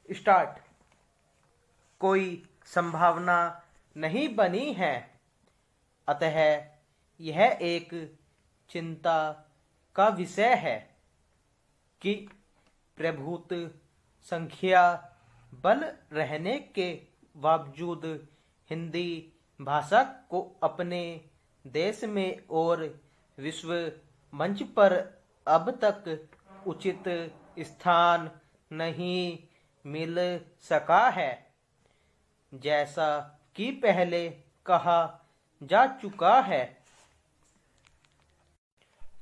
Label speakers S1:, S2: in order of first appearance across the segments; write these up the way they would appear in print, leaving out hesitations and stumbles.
S1: Start. कोई संभावना नहीं बनी है, अतः यह एक चिंता का विषय है कि प्रभुत संख्या बल रहने के बावजूद हिंदी भाषा को अपने देश में और विश्व मंच पर अब तक उचित स्थान नहीं मिल सका है। जैसा कि पहले कहा जा चुका है,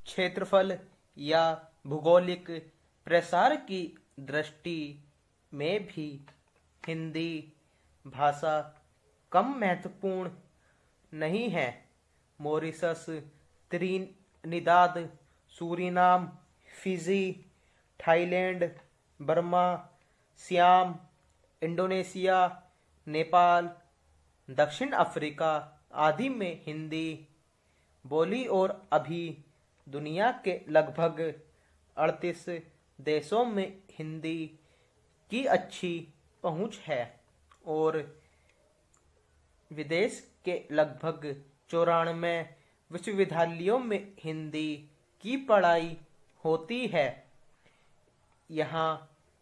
S1: क्षेत्रफल या भौगोलिक प्रसार की दृष्टि में भी हिंदी भाषा कम महत्वपूर्ण नहीं है। Mauritius, Trinidad, Suriname, Fiji, Thailand, Burma, SIAM, Indonesia, Nepal, दक्षिण अफ्रीका आदि में हिंदी बोली और अभी दुनिया के लगभग 38 देशों में हिंदी की अच्छी पहुंच है और विदेश के लगभग 94 विश्वविद्यालयों में हिंदी की पढ़ाई होती है। यहाँ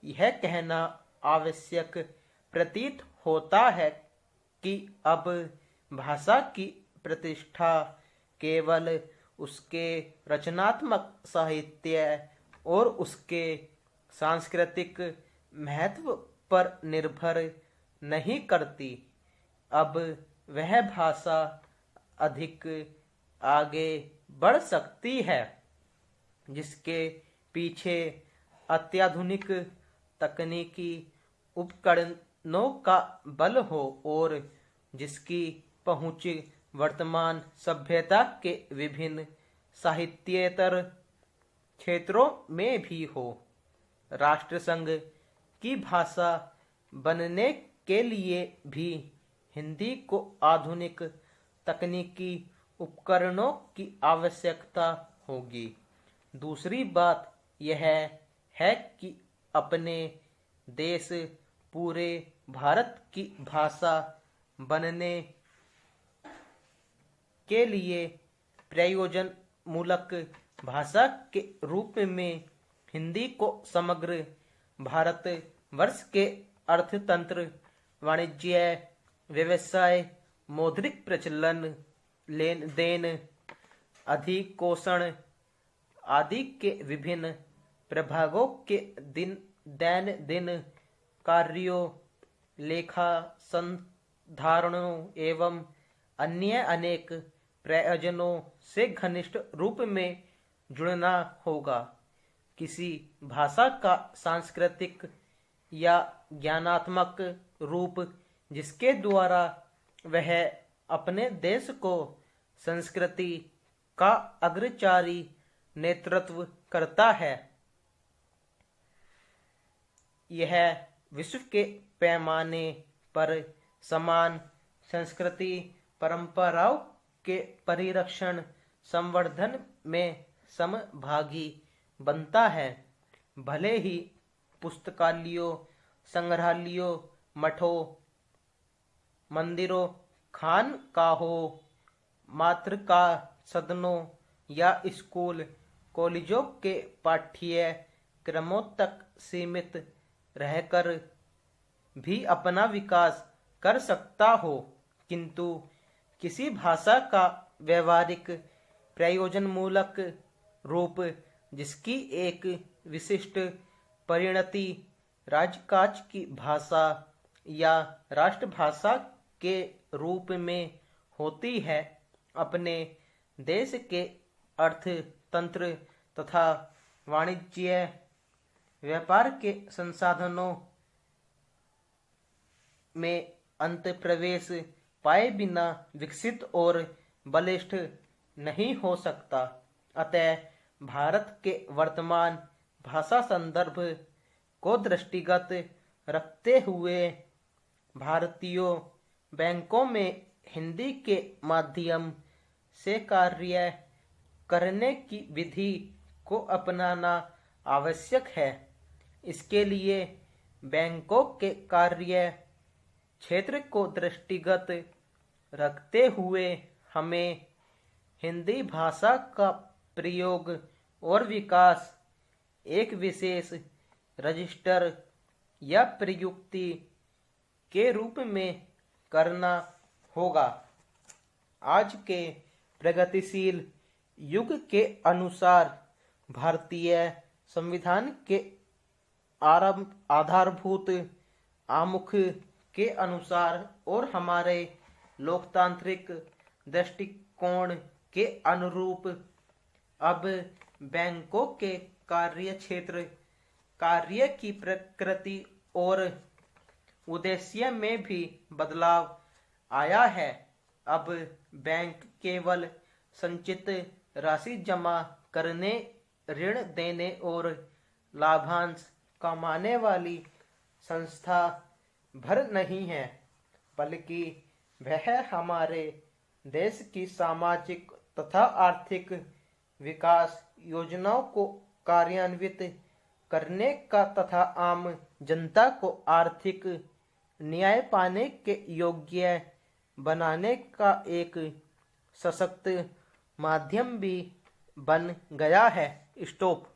S1: यह कहना आवश्यक प्रतीत होता है कि अब भाषा की प्रतिष्ठा केवल उसके रचनात्मक साहित्य और उसके सांस्कृतिक महत्व पर निर्भर नहीं करती। अब वह भाषा अधिक आगे बढ़ सकती है जिसके पीछे अत्याधुनिक तकनीकी उपकरणों का बल हो और जिसकी पहुंच वर्तमान सभ्यता के विभिन्न साहित्येतर क्षेत्रों में भी हो। राष्ट्रसंघ की भाषा बनने के लिए भी हिंदी को आधुनिक तकनीकी उपकरणों की आवश्यकता होगी। दूसरी बात यह है कि अपने देश पूरे भारत की भाषा बनने के लिए प्रयोजन मूलक भाषा के रूप में हिंदी को समग्र भारत वर्ष के अर्थतंत्र, वाणिज्य, व्यवसाय, मौद्रिक प्रचलन, लेन देन, अधिकोषण आदि के विभिन्न प्रभागों के दैनंदिन कार्यों, लेखा संधारणों एवं अन्य अनेक प्रयोजनों से घनिष्ठ रूप में जुड़ना होगा। किसी भाषा का सांस्कृतिक या ज्ञानात्मक रूप जिसके द्वारा वह अपने देश को संस्कृति का अग्रचारी नेतृत्व करता है, यह विश्व के पैमाने पर समान संस्कृति परंपराओं के परिरक्षण संवर्धन में समभागी बनता है। भले ही पुस्तकालयों, संग्रहालयों, मठों, मंदिरों, खानकाहों, मातृका सदनों या स्कूल कॉलेजों के पाठ्यक्रमों तक सीमित रहकर भी अपना विकास कर सकता हो, किंतु किसी भाषा का व्यवहारिक प्रयोजनमूलक रूप जिसकी एक विशिष्ट परिणति राजकाज की भाषा या राष्ट्रभाषा के रूप में होती है, अपने देश के अर्थतंत्र तथा वाणिज्य व्यापार के संसाधनों में अंतःप्रवेश पाए बिना विकसित और बलिष्ठ नहीं हो सकता। अतः भारत के वर्तमान भाषा संदर्भ को दृष्टिगत रखते हुए भारतीयों बैंकों में हिंदी के माध्यम से कार्य करने की विधि को अपनाना आवश्यक है। इसके लिए बैंकों के कार्य क्षेत्र को दृष्टिगत रखते हुए हमें हिंदी भाषा का प्रयोग और विकास एक विशेष रजिस्टर या प्रयुक्ति के रूप में करना होगा। आज के प्रगतिशील युग के अनुसार भारतीय संविधान के आधारभूत आमुख के अनुसार और हमारे लोकतांत्रिक दृष्टिकोण के अनुरूप अब बैंकों के कार्य क्षेत्र, कार्य की प्रकृति और उद्देश्य में भी बदलाव आया है। अब बैंक केवल संचित राशि जमा करने, ऋण देने और लाभांश कमाने वाली संस्था भर नहीं है, बल्कि वह हमारे देश की सामाजिक तथा आर्थिक विकास योजनाओं को कार्यान्वित करने का तथा आम जनता को आर्थिक न्याय पाने के योग्य बनाने का एक सशक्त माध्यम भी बन गया है। स्टॉप।